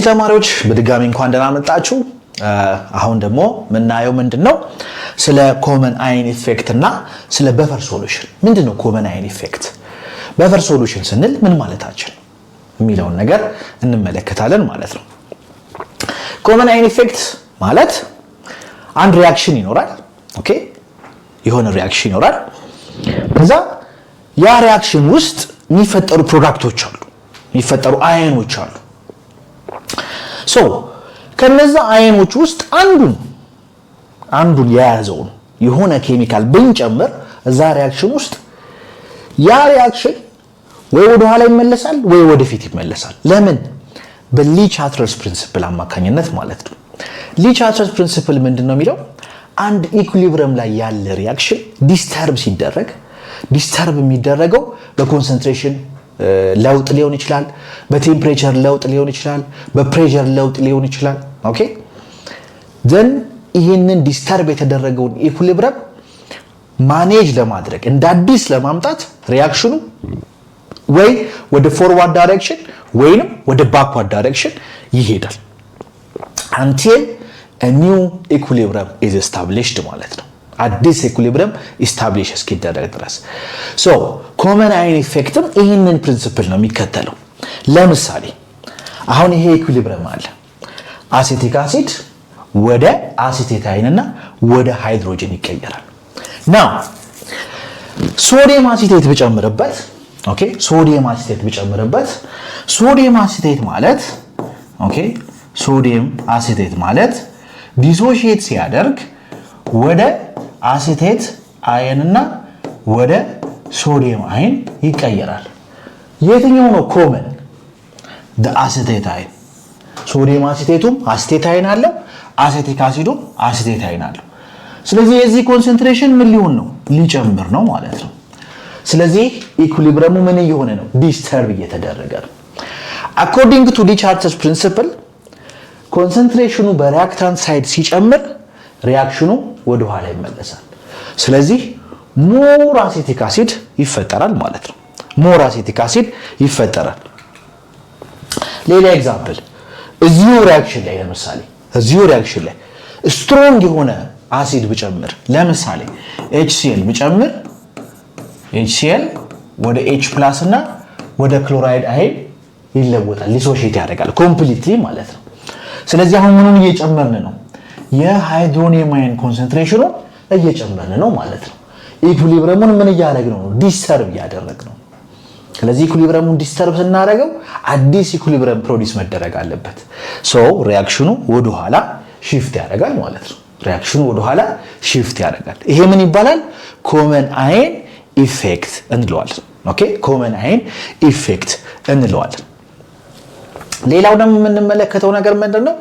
ተማሪዎች በድጋሚ እንኳን ደህና መጣችሁ። አሁን ደግሞ ምናየው ምንድነው ስለ ኮመን አየን ኢፌክት እና ስለ በፈር ሶሉሽን። ምንድነው ኮመን አየን ኢፌክት፣ በፈር ሶሉሽን ስንል ምን ማለታችን የሚለውን ነገር እንመለከታለን ማለት ነው። ኮመን አየን ኢፌክት ማለት አንድ ሪአክሽን ይኖራል። ኦኬ፣ የሆነ ሪአክሽን ይኖራል። ከዛ ያ ሪአክሽን ውስጥ የሚፈጠሩ ፕሮዳክቶች አሉ፣ የሚፈጠሩ አየኖች አሉ። ሶ ከነዛ አየኖች ውስጥ አንዱን የያዘውን የሆነ ኬሚካል ብንጨምር እዛ ሪአክሽን ውስጥ ያ ሪአክሽን ወይ ወደ ኋላ ይመለሳል ወይ ወደፊት ይመለሳል። ለምን? በሊቻትረስ ፕሪንሲፕል አማካኝነት ማለት ነው። ሊቻትረስ ፕሪንሲፕል ምንድነው የሚለው? አንድ ኢኩሊብሪየም ላይ ያለ ሪአክሽን ዲስተርብ ሲደረግ ዲስተርብ የሚደረገው በኮንሰንትሬሽን ለውጥ ሊሆን ይችላል፣ በቴምፕሬቸር ለውጥ ሊሆን ይችላል፣ በፕሬሸር ለውጥ ሊሆን ይችላል። ኦኬ ዘን ይሄንን ዲስተርብ የተደረገውን ኢኩሊብሪየም ማኔጅ ለማድረግ እንደ አዲስ ለማምጣት ሪአክሽኑ ወይ ወደ ፎርዋርድ ዳይሬክሽን ወይንም ወደ ባክዋርድ ዳይሬክሽን ይሄዳል until a new equilibrium is established ማለት ነው። አዲስ ኢኩሊብሪየም ኢስታብሊሽ እስኪደረግ ድረስ። ሶ ኮመን አየን ኢፌክትም ይህንን ፕሪንሲፕል ነው የሚከተለው። ለምሳሌ አሁን ይሄ ኢኩሊብሪየም አለ። አሴቲክ አሲድ ወደ አሲቴታይን እና ወደ ሃይድሮጅን ይቀየራል። ናው ሶዲየም አሲቴት ብጨምርበት፣ ኦኬ ሶዲየም አሲቴት ብጨምርበት፣ ሶዲየም አሲቴት ማለት ኦኬ ሶዲየም አሲቴት ማለት ዲሶሺየት ሲያደርግ ወደ አሲቴት አየን እና ወደ ሶዲየም አየን ይቀየራል። የትኛው ነው ኮመን? አሲቴት አየን። ሶዲየም አሲቴቱም አሲቴት አየን አለው፣ አሲቲክ አሲዱም አሲቴት አየን አለው። ስለዚህ የዚህ ኮንሰንትሬሽን ምን ሊሆን ነው? ሊጨምር ነው ማለት ነው። ስለዚህ ኢኩሊብሪየሙ ምን እየሆነ ነው? ዲስተርብ እየተደረገ ነው። አኮርዲንግ ቱ ሊቻትረስ ፕሪንሲፕል ኮንሰንትሬሽኑ በሪአክታንት ሳይድ ሲጨምር ሪአክሽኑ ወደ ኋላ ይመለሳል። ስለዚህ ሞር አሲቲክ አሲድ ይፈጠራል ማለት ነው። ሞር አሲቲክ አሲድ ይፈጠራል። ሌላ ኤግዛምፕል እዚሁ ሪአክሽን ላይ ለምሳሌ እዚሁ ሪአክሽን ላይ ስትሮንግ የሆነ አሲድ ብጨምር ለምሳሌ HCl ብጨምር HCl ወደ H+ እና ወደ ክሎራይድ አየን ይለወጣል፣ ዲሶሺየት ያደርጋል ኮምፕሊትሊ ማለት ነው። ስለዚህ አሁን ምኑን እየጨመርን ነው? የሃይድሮኒየም አየን ኮንሰንትሬሽኑ እየጨመርን ነው ማለት ነው። ኢኩሊብሪየሙን ምን እያደረግነው ነው? ዲስተርብ እያደረግነው። ስለዚህ ኢኩሊብሪየሙን ዲስተርብ ስናደርገው አዲስ ኢኩሊብሪየም ፕሮዲስ መደረግ አለበት። ሶ ሪአክሽኑ ወደ ኋላ ሺፍት ያደርጋል ማለት ነው። ሪአክሽኑ ወደ ኋላ ሺፍት ያደርጋል። ይሄ ምን ይባላል? ኮመን አየን ኢፌክት እንለዋለን። ኦኬ ኮመን አየን ኢፌክት እንለዋለን። ሌላው ደግሞ የምንመለከተው ነገር ምንድነው?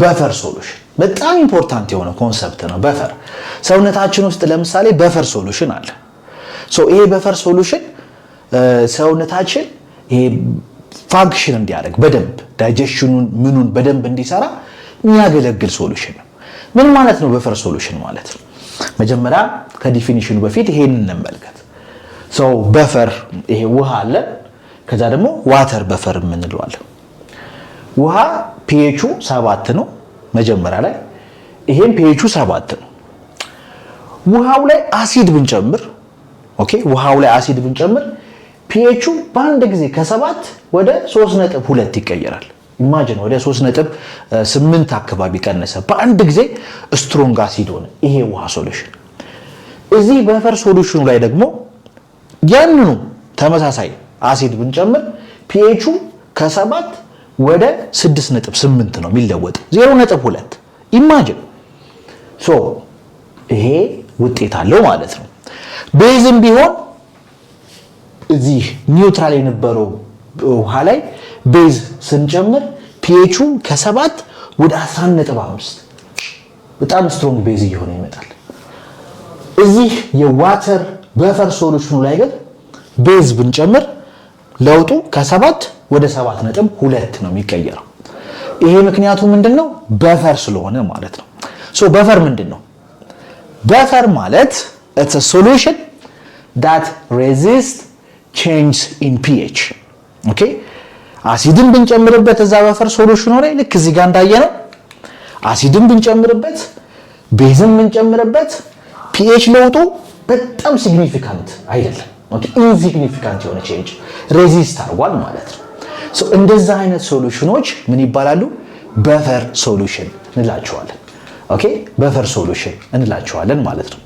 በፈር ሶሉሽን። በጣም ኢምፖርታንት የሆነ ኮንሰፕት ነው በፈር። ሰውነታችን ውስጥ ለምሳሌ በፈር ሶሉሽን አለ። ሶ ይሄ በፈር ሶሉሽን ሰውነታችን ይሄ ፋንክሽን እንዲያደርግ በደንብ ዳይጀሽኑን ምኑን በደንብ እንዲሰራ የሚያገለግል ሶሉሽን ነው። ምን ማለት ነው በፈር ሶሉሽን ማለት? መጀመሪያ ከዲፊኒሽኑ በፊት ይሄንን እንመልከት። ሶ በፈር ይሄ ውሃ አለ፣ ከዛ ደግሞ ዋተር በፈር የምንለዋለን። ውሃ pH 7 ነው መጀመሪያ ላይ፣ ይሄም pH 7 ነው። ውሃው ላይ አሲድ ብንጨምር ኦኬ ውሃው ላይ አሲድ ብንጨምር pH በአንድ ጊዜ ከ7 ወደ 3.2 ይቀየራል። ኢማጂን ወደ 3.8 አካባቢ ቀነሰ። በአንድ ጊዜ ስትሮንግ አሲድ ሆነ ይሄ ውሃ ሶሉሽን። እዚህ በፈር ሶሉሽኑ ላይ ደግሞ ያንኑ ተመሳሳይ አሲድ ብንጨምር pH ከ7 ወደ 6.8 ነው የሚለወጥ 0.2 ኢማጂን። ሶ ይሄ ውጤት አለው ማለት ነው። ቤዝም ቢሆን እዚህ ኒውትራል የነበረው ውሃ ላይ ቤዝ ስንጨምር pH ከ7 ወደ 11.5 በጣም ስትሮንግ ቤዝ እየሆነ ይመጣል። እዚህ የዋተር በፈር ሶሉሽኑ ላይ ግን ቤዝ ብንጨምር ለውጡ ከ7 ወደ 7.2 ነው የሚቀየረው። ይሄ ምክንያቱ ምንድነው? በፈር ስለሆነ ማለት ነው። ሶ በፈር ምንድነው? በፈር ማለት it's a solution that resists change in pH. ኦኬ አሲድን ብንጨምርበት እዛ በፈር ሶሉሽኑ ላይ ልክ እዚህ ጋር እንዳየነው አሲድን ብንጨምርበት ቤዝን ብንጨምርበት ፒኤች ለውጡ በጣም ሲግኒፊካንት አይደለም። ኦኬ ኢንሲግኒፊካንት የሆነ ቼንጅ ሬዚስት አድርጓል ማለት ነው። ሶ እንደዛ አይነት ሶሉሽኖች ምን ይባላሉ? በፈር ሶሉሽን እንላቸዋለን። ኦኬ በፈር ሶሉሽን እንላቸዋለን ማለት ነው።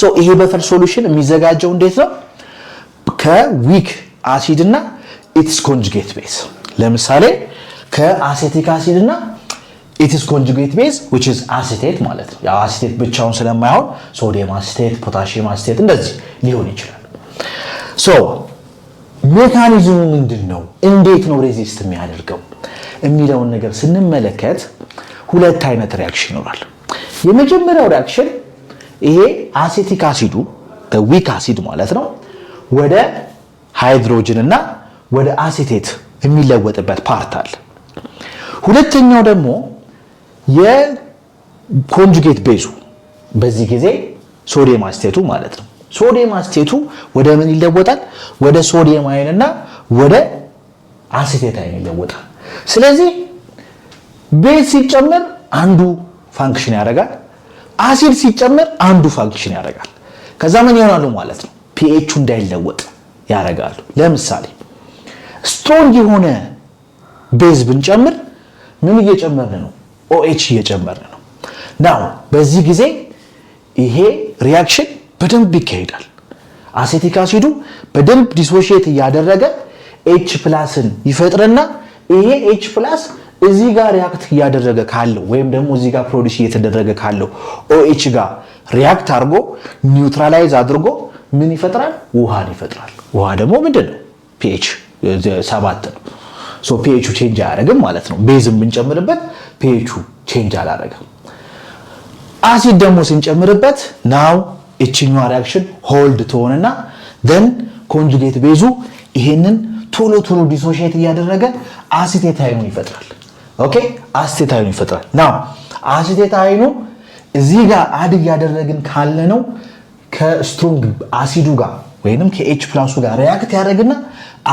ሶ ይሄ በፈር ሶሉሽን የሚዘጋጀው እንዴት ነው? ከዊክ አሲድ እና ኢትስ ኮንጁጌት ቤዝ። ለምሳሌ ከአሴቲክ አሲድ እና ኢትስ ኮንጁጌት ቤዝ which is አሲቴት ማለት ነው። ያው አሲቴት ብቻውን ስለማይሆን ሶዲየም አሲቴት፣ ፖታሺየም አሲቴት እንደዚህ ሊሆን ይችላል። ሶ ሜካኒዝሙ ምንድነው? እንዴት ነው ሬዚስት የሚያደርገው የሚለውን ነገር ስንመለከት ሁለት አይነት ሪአክሽን ይኖራል። የመጀመሪያው ሪአክሽን ይሄ አሴቲክ አሲዱ ዊክ አሲድ ማለት ነው ወደ ሃይድሮጅን እና ወደ አሴቴት የሚለወጥበት ፓርት አለ። ሁለተኛው ደግሞ የኮንጁጌት ቤዙ በዚህ ጊዜ ሶዲየም አሴቴቱ ማለት ነው። ሶዲየም አሴቴቱ ወደ ምን ይለወጣል? ወደ ሶዲየም አይን እና ወደ አሴቴት አይን ይለወጣል። ስለዚህ ቤዝ ሲጨመር አንዱ ፋንክሽን ያደርጋል፣ አሲድ ሲጨመር አንዱ ፋንክሽን ያደርጋል። ከዛ ምን ይሆናሉ ማለት ነው? ፒኤቹ እንዳይለወጥ ያደርጋሉ። ለምሳሌ ስትሮንግ የሆነ ቤዝ ብንጨምር ምን እየጨመርን ነው? OH እየጨመርን ነው። ናው በዚህ ጊዜ ይሄ ሪአክሽን በደንብ ይካሄዳል። አሴቲክ አሲዱ በደንብ ዲሶሺየት እያደረገ H ፕላስን ይፈጥርና ይሄ H ፕላስ እዚህ ጋር ሪአክት እያደረገ ካለው ወይም ደግሞ እዚህ ጋር ፕሮዲዩስ እየተደረገ ካለው OH ጋር ሪአክት አድርጎ ኒውትራላይዝ አድርጎ ምን ይፈጥራል? ውሃን ይፈጥራል። ውሃ ደግሞ ምንድነው? pH 7 ነው። ሶ pH ቼንጅ አያደርግም ማለት ነው። ቤዝም ብንጨምርበት pH ቼንጅ አላደረገም። አሲድ ደግሞ ስንጨምርበት ናው እቺኛው ሪአክሽን ሆልድ ትሆንና then ኮንጁጌት ቤዙ ይሄንን ቶሎ ቶሎ ዲሶሺየት እያደረገ አሲቴት አይኑን ይፈጥራል። ኦኬ አሲቴት አይኑን ይፈጥራል። ናው አሲቴት አይኑ እዚህ ጋር አድ እያደረግን ካለ ነው ከስትሮንግ አሲዱ ጋር ወይንም ከኤች ፕላሱ ጋር ሪአክት ያደርግና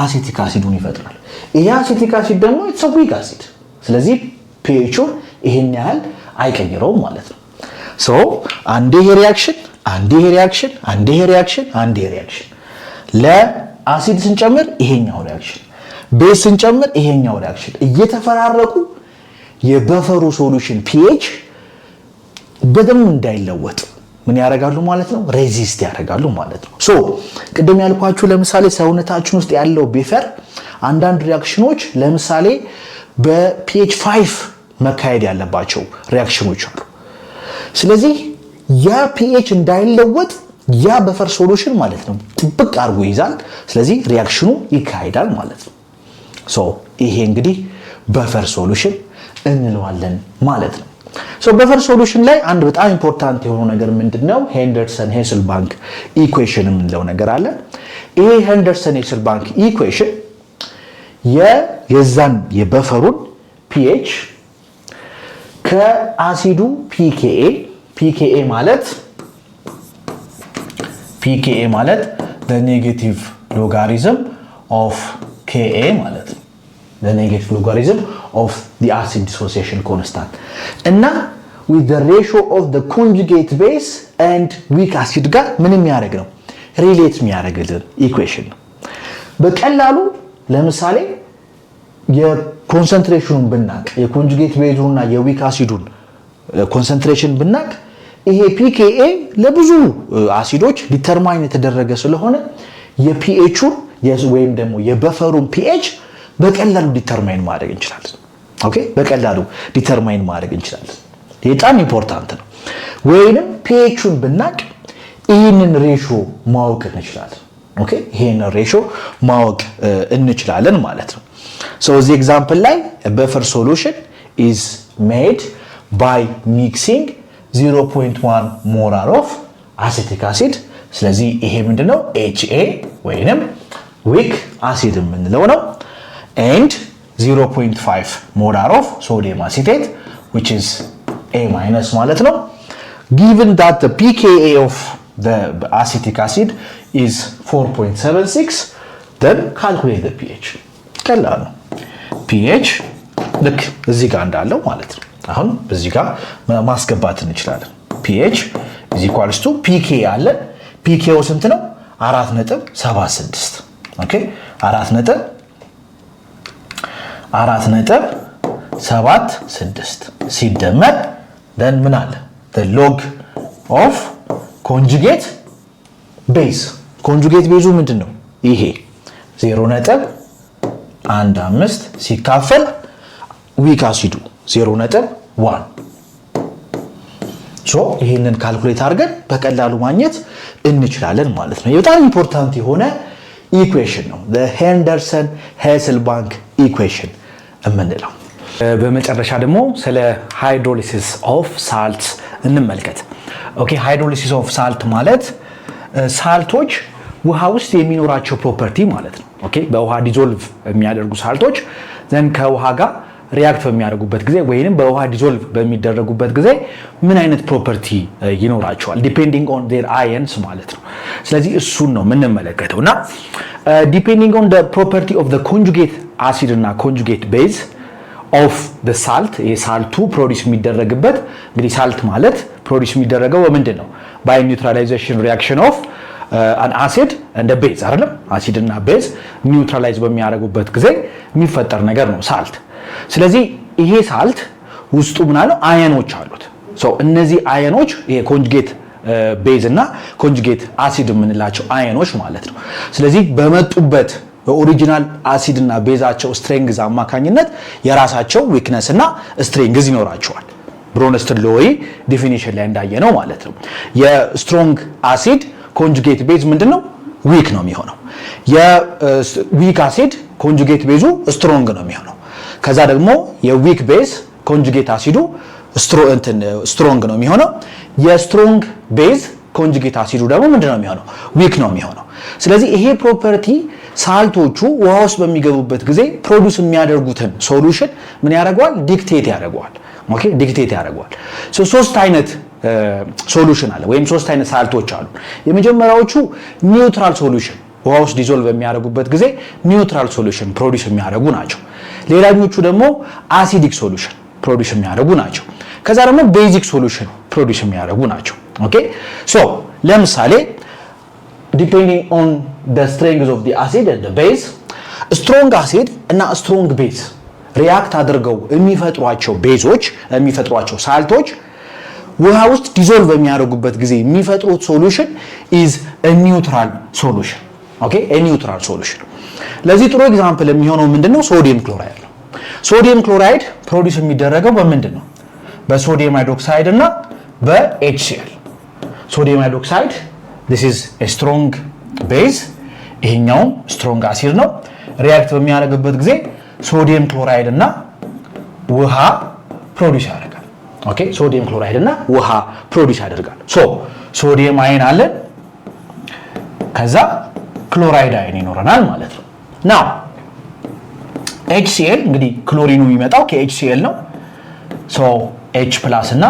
አሴቲክ አሲዱን ይፈጥራል። ይሄ አሴቲክ አሲድ ደግሞ ኢትስ ዊክ አሲድ፣ ስለዚህ ፒኤቹ ይሄን ያህል አይቀይረውም ማለት ነው። ሶ አንዴ ይሄ ሪአክሽን አንዴ ይሄ ሪአክሽን አንዴ ይሄ ሪአክሽን አንዴ ይሄ ሪአክሽን ለአሲድ ስንጨምር ይሄኛው ሪአክሽን፣ ቤዝ ስንጨምር ይሄኛው ሪአክሽን እየተፈራረቁ የበፈሩ ሶሉሽን ፒኤች በደንብ እንዳይለወጥ ምን ያደርጋሉ ማለት ነው? ሬዚስት ያደርጋሉ ማለት ነው። ሶ ቅድም ያልኳችሁ ለምሳሌ ሰውነታችን ውስጥ ያለው በፈር አንዳንድ ሪአክሽኖች ለምሳሌ በፒኤች 5 መካሄድ ያለባቸው ሪአክሽኖች አሉ። ስለዚህ ያ ፒኤች እንዳይለወጥ ያ በፈር ሶሉሽን ማለት ነው ጥብቅ አድርጎ ይይዛል። ስለዚህ ሪአክሽኑ ይካሄዳል ማለት ነው። ሶ ይሄ እንግዲህ በፈር ሶሉሽን እንለዋለን ማለት ነው። ሶ በፈር ሶሉሽን ላይ አንድ በጣም ኢምፖርታንት የሆነ ነገር ምንድነው? ሄንደርሰን ሄስልባንክ ኢኩዌሽን የምንለው ነገር አለ። ይሄ ሄንደርሰን ሄስልባንክ ኢኩዌሽን የዛን የበፈሩን ፒኤች ከአሲዱ ፒኬኤ ማለት the negative logarithm of Ka ማለት ነው። the negative logarithm of the acid dissociation constant እና with the ratio of the conjugate base and weak acid ጋር ምን የሚያደርግ ነው? ሪሌት የሚያደርግልን ኢኩዌሽን ነው። በቀላሉ ለምሳሌ የኮንሰንትሬሽኑን ብናቅ የኮንጁጌት ቤዙና የዊክ አሲዱን ኮንሰንትሬሽን ብናቅ ይሄ ፒኬኤ ለብዙ አሲዶች ዲተርማይን የተደረገ ስለሆነ የፒኤቹን ወይም ደግሞ የበፈሩን ፒኤች በቀላሉ ዲተርማይን ማድረግ እንችላለን። ኦኬ በቀላሉ ዲተርማይን ማድረግ እንችላለን። በጣም ኢምፖርታንት ነው። ወይንም ፒኤቹን ብናቅ ይሄንን ሬሾ ማወቅ እንችላለን። ኦኬ ይሄንን ሬሾ ማወቅ እንችላለን ማለት ነው። So the example ላይ buffer solution is made by mixing 0.1 molar of acetic acid። ስለዚህ ይሄ ምንድነው? HA ወይንም weak acid የምንለው ነው and 0.5 molar of sodium acetate which is A- ማለት ነው. Given that the pKa of the acetic acid is 4.76 then calculate the pH. ቀላል ነው። pH ልክ እዚህ ጋር እንዳለው ማለት ነው። አሁን እዚህ ጋር ማስገባት እንችላለን። pH pK አለ። pKው ስንት ነው? 4.76 ኦኬ 4.76 ሲደመር then ምን አለ? the log of conjugate base conjugate base ምንድነው? ይሄ 0.15 ሲካፈል ዊክ አሲዱ 0.1 ሶ ይሄንን ካልኩሌት አድርገን በቀላሉ ማግኘት እንችላለን ማለት ነው። በጣም ኢምፖርታንት የሆነ ኢኩዌሽን ነው the Henderson-Hasselbalch ኢኩዌሽን የምንለው። በመጨረሻ ደግሞ ስለ ሃይድሮሊሲስ ኦፍ ሳልት እንመልከት። ኦኬ ሃይድሮሊሲስ ኦፍ ሳልት ማለት ሳልቶች ውሃ ውስጥ የሚኖራቸው ፕሮፐርቲ ማለት ነው። ኦኬ በውሃ ዲዞልቭ የሚያደርጉ ሳልቶች ዘን ከውሃ ጋር ሪያክት በሚያደርጉበት ጊዜ ወይንም በውሃ ዲዞልቭ በሚደረጉበት ጊዜ ምን አይነት ፕሮፐርቲ ይኖራቸዋል ዲፔንዲንግ ኦን ዜር አየንስ ማለት ነው። ስለዚህ እሱን ነው የምንመለከተውና ዲፔንዲንግ ኦን ዘ ፕሮፐርቲ ኦፍ ዘ ኮንጁጌት አሲድ እና ኮንጁጌት ቤዝ ኦፍ ዘ ሳልት የሳልቱ ፕሮዲስ የሚደረግበት እንግዲህ ሳልት ማለት ፕሮዲስ የሚደረገው በምንድን ነው? ባይ ኒውትራላይዜሽን ሪአክሽን ኦፍ አን አሲድ እንደ ቤዝ አይደለም። አሲድ እና ቤዝ ኒውትራላይዝ በሚያደርጉበት ጊዜ የሚፈጠር ነገር ነው ሳልት። ስለዚህ ይሄ ሳልት ውስጡ ምን አለው? አየኖች አሉት። ሶ እነዚህ አየኖች ይሄ ኮንጁጌት ቤዝ እና ኮንጁጌት አሲድ የምንላቸው አየኖች ማለት ነው። ስለዚህ በመጡበት በኦሪጂናል አሲድ እና ቤዛቸው ስትሬንግዝ አማካኝነት የራሳቸው ዊክነስ እና ስትሬንግዝ ይኖራቸዋል። ብሮንስትን ሎይ ዲፊኒሽን ላይ እንዳየነው ማለት ነው። የስትሮንግ አሲድ ኮንጁጌት ቤዝ ምንድነው? ዊክ ነው የሚሆነው። የዊክ አሲድ ኮንጁጌት ቤዙ ስትሮንግ ነው የሚሆነው። ከዛ ደግሞ የዊክ ቤዝ ኮንጁጌት አሲዱ ስትሮንግ ነው የሚሆነው። የስትሮንግ ቤዝ ኮንጁጌት አሲዱ ደግሞ ምንድነው የሚሆነው? ዊክ ነው የሚሆነው። ስለዚህ ይሄ ፕሮፐርቲ ሳልቶቹ ውሃ ውስጥ በሚገቡበት ጊዜ ፕሮዲውስ የሚያደርጉትን ሶሉሽን ምን ያደርገዋል? ዲክቴት ያደርገዋል። ኦኬ ዲክቴት ያደርገዋል። ሶስት አይነት ሶሉሽን አለ ወይም ሶስት አይነት ሳልቶች አሉ። የመጀመሪያዎቹ ኒውትራል ሶሉሽን ውሃ ውስጥ ዲዞልቭ የሚያደርጉበት ጊዜ ኒውትራል ሶሉሽን ፕሮዲውስ የሚያደርጉ ናቸው። ሌላኞቹ ደግሞ አሲዲክ ሶሉሽን ፕሮዲውስ የሚያደርጉ ናቸው። ከዛ ደግሞ ቤዚክ ሶሉሽን ፕሮዲውስ የሚያደርጉ ናቸው። ኦኬ ሶ ለምሳሌ ዲፔንዲንግ ኦን ዘ ስትሬንግዝ ኦፍ ዘ አሲድ ኤንድ ዘ ቤዝ ስትሮንግ አሲድ እና ስትሮንግ ቤዝ ሪአክት አድርገው የሚፈጥሯቸው ቤዞች የሚፈጥሯቸው ሳልቶች ውሃ ውስጥ ዲዞልቭ በሚያደርጉበት ጊዜ የሚፈጥሩት ሶሉሽን ኢዝ አ ኒውትራል ሶሉሽን። ኦኬ አ ኒውትራል ሶሉሽን። ለዚህ ጥሩ ኤግዛምፕል የሚሆነው ምንድነው? ሶዲየም ክሎራይድ ነው። ሶዲየም ክሎራይድ ፕሮዲውስ የሚደረገው በምንድን ነው? በሶዲየም ሃይድሮክሳይድ እና በኤችሲኤል። ሶዲየም ሃይድሮክሳይድ this is a strong base ይሄኛው ስትሮንግ አሲድ ነው። ሪአክት በሚያደርግበት ጊዜ ሶዲየም ክሎራይድ እና ውሃ ፕሮዲውስ ያደርጋል። ኦኬ ሶዲየም ክሎራይድ እና ውሃ ፕሮዲውስ ያደርጋል። ሶ ሶዲየም አይን አለ፣ ከዛ ክሎራይድ አይን ይኖረናል ማለት ነው። ናው HCl እንግዲህ ክሎሪኑ የሚመጣው ከHCl ነው። ሶ H+ እና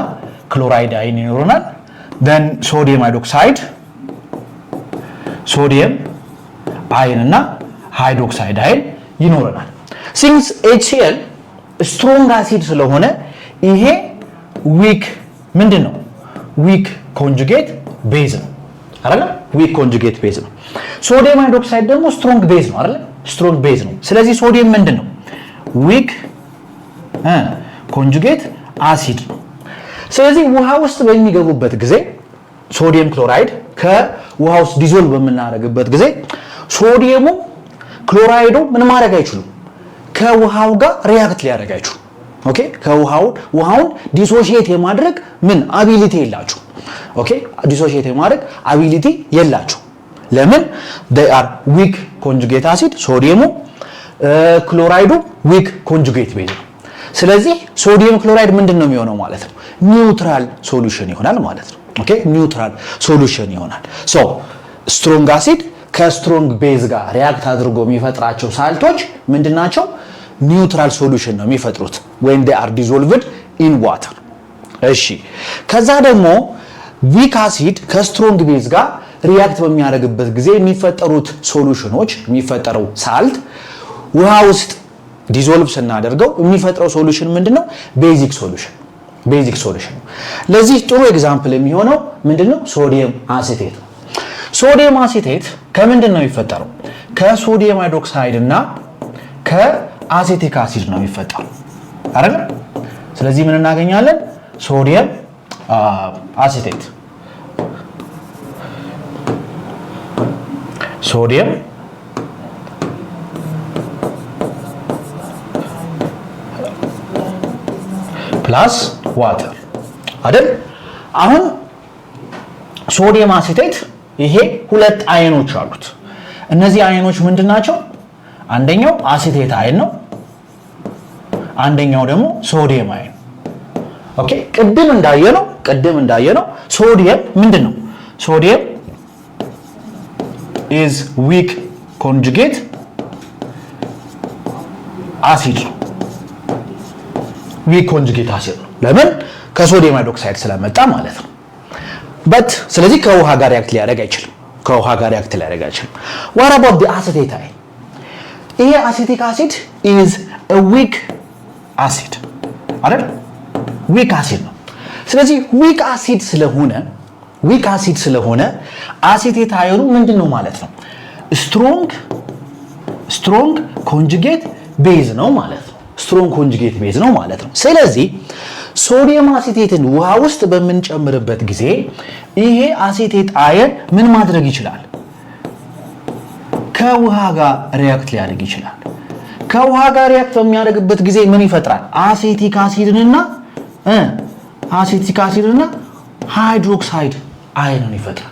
ክሎራይድ አይን ይኖረናል። then ሶዲየም ሃይድሮክሳይድ ሶዲየም አይን እና ሃይድሮክሳይድ አይን ይኖረናል። ሲንስ HCl ስትሮንግ አሲድ ስለሆነ ይሄ ዊክ ምንድነው? ዊክ ኮንጁጌት ቤዝ ነው አይደል? ዊክ ኮንጁጌት ቤዝ ነው። ሶዲየም ሃይድሮክሳይድ ደግሞ ስትሮንግ ቤዝ ነው አይደል? ስትሮንግ ቤዝ ነው። ስለዚህ ሶዲየም ምንድነው? ዊክ ኮንጁጌት አሲድ ነው። ስለዚህ ውሃ ውስጥ በሚገቡበት ጊዜ ሶዲየም ክሎራይድ ከውሃ ውስጥ ዲዞልቭ በምናደርግበት ጊዜ ሶዲየሙ ክሎራይዱ ምን ማድረግ አይችሉም? ከውሃው ጋር ሪአክት ሊያደርግ አይችሉም። ኦኬ ውሃውን ዲሶሺየት የማድረግ ምን አቢሊቲ የላችሁ። ኦኬ ዲሶሺየት የማድረግ አቢሊቲ የላችሁ። ለምን? they are weak conjugate acid ሶዲየሙ ክሎራይዱ weak conjugate base ነው። ስለዚህ ሶዲየም ክሎራይድ ምንድነው የሚሆነው ማለት ነው? ኒውትራል ሶሉሽን ይሆናል ማለት ነው። ኦኬ ኒውትራል ሶሉሽን ይሆናል። ሶ ስትሮንግ አሲድ ከስትሮንግ ቤዝ ጋር ሪአክት አድርጎ የሚፈጥራቸው ሳልቶች ምንድናቸው? ኒውትራል ሶሉሽን ነው የሚፈጥሩት when they are dissolved in water። እሺ ከዛ ደግሞ ዊክ አሲድ ከስትሮንግ ቤዝ ጋር ሪአክት በሚያደርግበት ጊዜ የሚፈጠሩት ሶሉሽኖች የሚፈጠረው ሳልት ውሃ ውስጥ ዲዞልቭ ስናደርገው የሚፈጥረው ሶሉሽን ምንድነው? ቤዚክ ሶሉሽን ነው። ለዚህ ጥሩ ኤግዛምፕል የሚሆነው ምንድነው? ሶዲየም አሴቴት ነው። ሶዲየም አሴቴት ከምንድን ነው የሚፈጠረው? ከሶዲየም ሃይድሮክሳይድ እና ከአሴቲክ አሲድ ነው የሚፈጠረው አይደል? ስለዚህ ምን እናገኛለን? ሶዲየም አሴቴት ሶዲየም ፕላስ ዋተር አይደል? አሁን ሶዲየም አሴቴት ይሄ ሁለት አየኖች አሉት። እነዚህ አየኖች ምንድናቸው? አንደኛው አሴቴት አየን ነው፣ አንደኛው ደግሞ ሶዲየም አየን። ኦኬ ቅድም እንዳየነው ሶዲየም ምንድነው? ሶዲየም is weak conjugate acid ነው። weak conjugate acid ነው። ለምን? ከሶዲየም ሃይድሮክሳይድ ስለመጣ ማለት ነው። ስለዚህ ከውሃ ጋር ሪአክት ሊያደርግ አይችልም። what about the acetate ion? ይሄ አሴቲክ አሲድ is a weak acid አይደል? weak acid ነው። ስለዚህ weak acid ስለሆነ አሴቴት አየኑ ምንድነው ማለት ነው? ስትሮንግ ኮንጁጌት ቤዝ ነው ማለት ነው። ስለዚህ ሶዲየም አሴቴትን ውሃ ውስጥ በምንጨምርበት ጊዜ ይሄ አሴቴት አየን ምን ማድረግ ይችላል? ከውሃ ጋር ሪአክት ሊያደርግ ይችላል። ከውሃ ጋር ሪአክት በሚያደርግበት ጊዜ ምን ይፈጥራል? አሴቲክ አሲድንና ሃይድሮክሳይድ አየንን ይፈጥራል።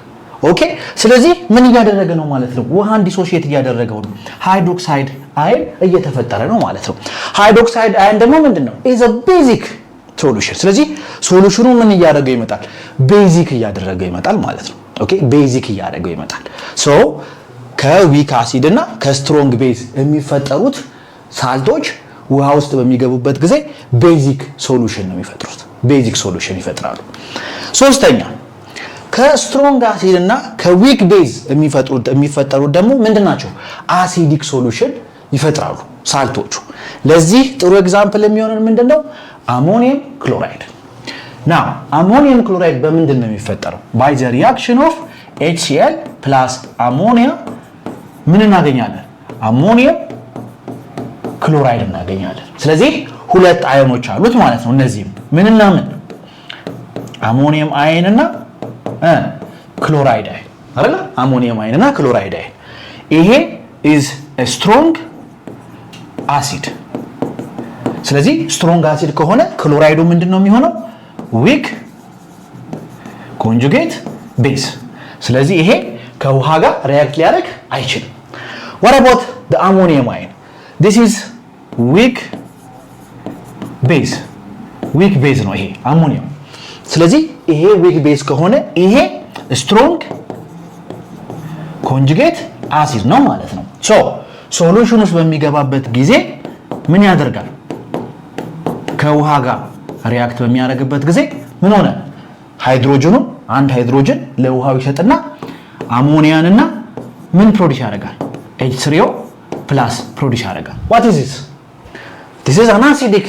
ኦኬ ስለዚህ ምን እያደረገ ነው ማለት ነው? ውሃን ዲሶሺየት እያደረገው ነው። ሃይድሮክሳይድ አየን እየተፈጠረ ነው ማለት ነው። ሃይድሮክሳይድ አየን ደግሞ ምንድነው? is a basic solution። ስለዚህ ሶሉሽኑ ምን እያደረገው ይመጣል? ቤዚክ እያደረገው ይመጣል ማለት ነው። ኦኬ ቤዚክ እያደረገው ይመጣል። ሶ ከዊክ አሲድ እና ከስትሮንግ ቤዝ የሚፈጠሩት ሳልቶች ውሃ ውስጥ በሚገቡበት ጊዜ ቤዚክ ሶሉሽን ነው የሚፈጥሩት። ቤዚክ ሶሉሽን ይፈጥራሉ። ሶስተኛ ከስትሮንግ አሲድ እና ከዊክ ቤዝ የሚፈጠሩት ደግሞ ምንድናቸው? አሲዲክ ሶሉሽን ይፈጥራሉ ሳልቶቹ። ለዚህ ጥሩ ኤግዛምፕል የሚሆነን ምንድነው? አሞኒየም ክሎራይድ። ናው አሞኒየም ክሎራይድ በምንድን ነው የሚፈጠረው? ባይ ዘ ሪአክሽን ኦፍ HCl ፕላስ አሞኒያ ምን እናገኛለን? አሞኒየም ክሎራይድ እናገኛለን። ስለዚህ ሁለት አዮኖች አሉት ማለት ነው። እነዚህም ምንና ምን? አሞኒየም አየን እና ክሎራይድ አየን አይደል? አሞኒየም አየን እና ክሎራይድ አየን። ይሄ is a strong acid። ስለዚህ ስትሮንግ አሲድ ከሆነ ክሎራይዱ ምንድነው የሚሆነው? weak conjugate base። ስለዚህ ይሄ ከውሃ ጋር ሪአክት ሊያደርግ አይችልም። what about the ammonium ion? this is weak base ነው ይሄ አሞኒየም። ስለዚህ ይሄ weak base ከሆነ ይሄ strong conjugate acid ነው ማለት ነው። ሶ ሶሉሽን ውስጥ በሚገባበት ጊዜ ምን ያደርጋል? ከውሃ ጋር ሪአክት በሚያደርግበት ጊዜ ምን ሆነ? ሃይድሮጅኑ አንድ ሃይድሮጅን ለውሃው ይሰጥና አሞኒያንና ምን ፕሮዲዩስ ያደርጋል? H3O ፕላስ ፕሮዲዩስ ያደርጋል። what is this? this is an acidic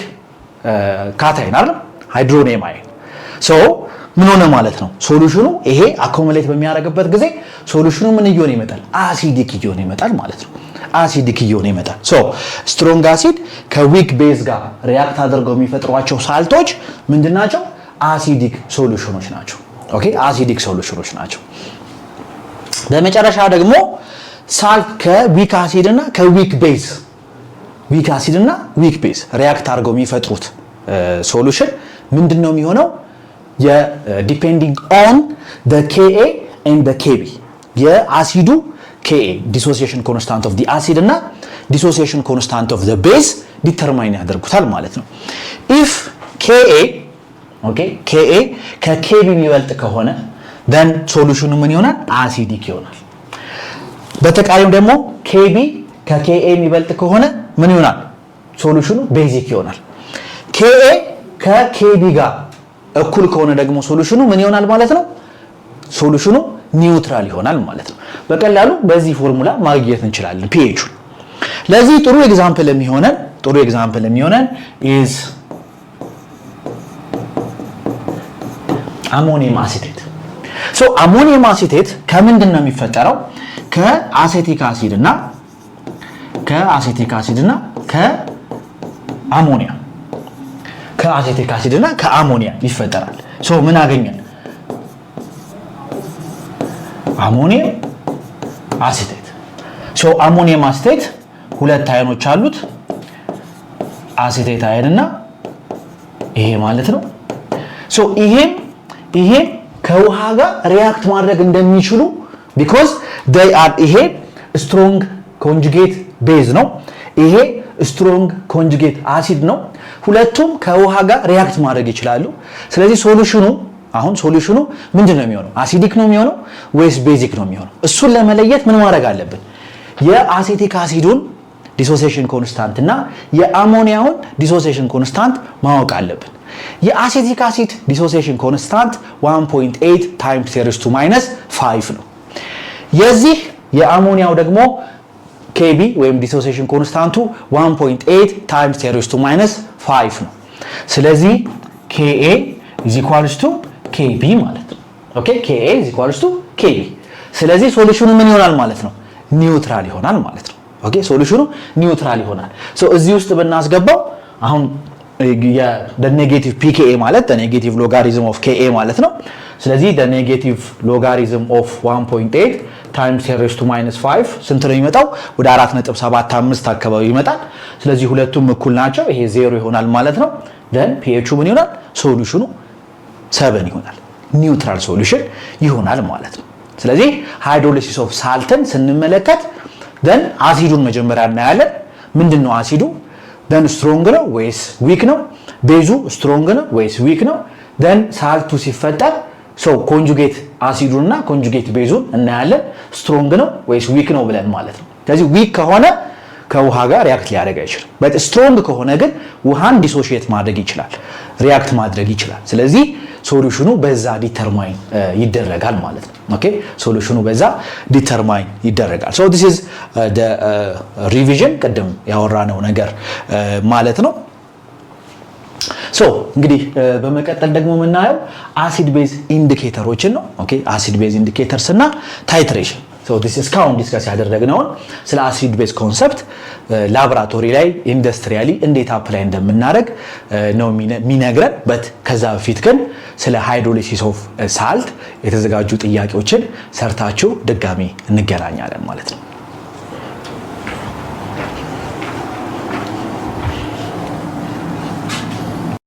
cation አይደል? ሃይድሮኒየም አየን። ሶ ምን ሆነ ማለት ነው? ሶሉሽኑ ይሄ አኮሙሌት በሚያደርግበት ጊዜ ሶሉሽኑ ምን እየሆነ ይመጣል? አሲዲክ እየሆነ ይመጣል ማለት ነው። አሲዲክ እየሆነ ይመጣል። ሶ ስትሮንግ አሲድ ከዊክ ቤዝ ጋር ሪአክት አድርገው የሚፈጥሯቸው ሳልቶች ምንድናቸው? አሲዲክ ሶሉሽኖች ናቸው። ኦኬ አሲዲክ ሶሉሽኖች ናቸው። በመጨረሻ ደግሞ ሳልት ከዊክ አሲድ እና ከዊክ ቤዝ ሪአክት አድርገው የሚፈጥሩት ሶሉሽን ምንድነው የሚሆነው? ዲፔንዲንግ ኦን the Ka and the Kb የአሲዱ Ka ዲሶሲዬሽን ኮንስታንት ኦፍ the acid እና ዲሶሲዬሽን ኮንስታንት ኦፍ the base ዲተርማይን ያደርጉታል ማለት ነው። if Ka ከKb የሚበልጥ ከሆነ then ሶሉሽኑ ምን ይሆናል? አሲዲክ ይሆናል። በተቃራኒው ደግሞ Kb ከKa የሚበልጥ ከሆነ ምን ይሆናል? ሶሉሽኑ ቤዚክ ይሆናል። Ka ከKb ጋር እኩል ከሆነ ደግሞ ሶሉሽኑ ምን ይሆናል ማለት ነው? ሶሉሽኑ ኒውትራል ይሆናል ማለት ነው። በቀላሉ በዚህ ፎርሙላ ማግኘት እንችላለን pH-ን። ለዚህ ጥሩ ኤግዛምፕል የሚሆነን is አሞኒየም አሲቴት። ሶ አሞኒየም አሲቴት ከምንድን ነው የሚፈጠረው? ከአሴቲክ አሲድ እና ከአሞኒያ ይፈጠራል። ሶ ምን አገኘን? አሞኒየም አሲቴት። ሶ አሞኒየም አሲቴት ሁለት አየኖች አሉት፣ አሲቴት አየን እና ይሄ ማለት ነው። ሶ ይሄ ከውሃ ጋር ሪያክት ማድረግ እንደሚችሉ ቢኮዝ ይሄ ስትሮንግ ኮንጁጌት ቤዝ ነው፣ ይሄ ስትሮንግ ኮንጁጌት አሲድ ነው። ሁለቱም ከውሃ ጋር ሪያክት ማድረግ ይችላሉ። ስለዚህ ሶሉሽኑ ምንድን ነው የሚሆነው? አሲዲክ ነው የሚሆነው ወይስ ቤዚክ ነው የሚሆነው? እሱን ለመለየት ምን ማድረግ አለብን? የአሴቲክ አሲዱን ዲሶሲዬሽን ኮንስታንት እና የአሞኒያውን ዲሶሲዬሽን ኮንስታንት ማወቅ አለብን። የአሴቲክ አሲድ ዲሶሲዬሽን ኮንስታንት 1.8 ታይምስ 10⁻5 ነው። የዚህ የአሞኒያው ደግሞ KB ወይም ዲሶሲዬሽን ኮንስታንቱ 1.8 ታይምስ 10⁻5 ነው። ስለዚህ KA is equals to KB ማለት ነው። ኦኬ KA is equals to KB። ስለዚህ ሶሉሽኑ ምን ይሆናል ማለት ነው? ኒውትራል ይሆናል ማለት ነው። ኦኬ ሶሉሽኑ ኒውትራል ይሆናል። ሶ እዚህ ውስጥ ብናስገባው አሁን the negative pKa ማለት the negative logarithm of Ka ማለት ነው። ስለዚህ the negative logarithm of 1.8 times 10⁻5 ስንት ነው የሚመጣው? ወደ 4.75 አካባቢ ይመጣል። ስለዚህ ሁለቱም እኩል ናቸው። ይሄ 0 ይሆናል ማለት ነው። then pH ምን ይሆናል? ሶሉሽኑ 7 ይሆናል። ኒውትራል ሶሉሽን ይሆናል ማለት ነው። ስለዚህ ሃይድሮሊሲስ ኦፍ ሳልትን ስንመለከት then አሲዱን መጀመሪያ እናያለን። ምንድነው አሲዱ? then ስትሮንግ ነው ወይስ ዊክ ነው? ቤዙ ስትሮንግ ነው ወይስ ዊክ ነው? then ሳልቱ ሲፈጠር ኮንጁጌት አሲዱንና ኮንጁጌት ቤዙን እናያለን። ስትሮንግ ነው ወይስ ዊክ ነው ብለን ማለት ነው። ስለዚህ ዊክ ከሆነ ከውሃ ጋር ሪያክት ሊያደርግ አይችልም። በት ስትሮንግ ከሆነ ግን ውሃን ዲሶሺየት ማድረግ ይችላል፣ ሪያክት ማድረግ ይችላል። ስለዚህ ሶሉሽኑ በዛ ዲተርማይን ይደረጋል ማለት ነው። ኦኬ ሶሉሽኑ በዛ ዲተርማይን ይደረጋል። ሶ ዲስ ኢዝ ዘ ሪቪዥን ቅድም ያወራነው ነገር ማለት ነው። ሶ እንግዲህ በመቀጠል ደግሞ የምናየው አሲድ ቤዝ ኢንዲኬተሮችን ነው። ኦኬ አሲድ ቤዝ ኢንዲኬተርስ እና ታይትሬሽን። ሶ ዲስ እስካሁን ዲስከስ ያደረግነውን ስለ አሲድ ቤዝ ኮንሰፕት ላቦራቶሪ ላይ ኢንዱስትሪያሊ እንዴት አፕላይ እንደምናደርግ ነው የሚነግረን። በት ከዛ በፊት ግን ስለ ሃይድሮሊሲስ ኦፍ ሳልት የተዘጋጁ ጥያቄዎችን ሰርታችሁ ድጋሚ እንገናኛለን ማለት ነው።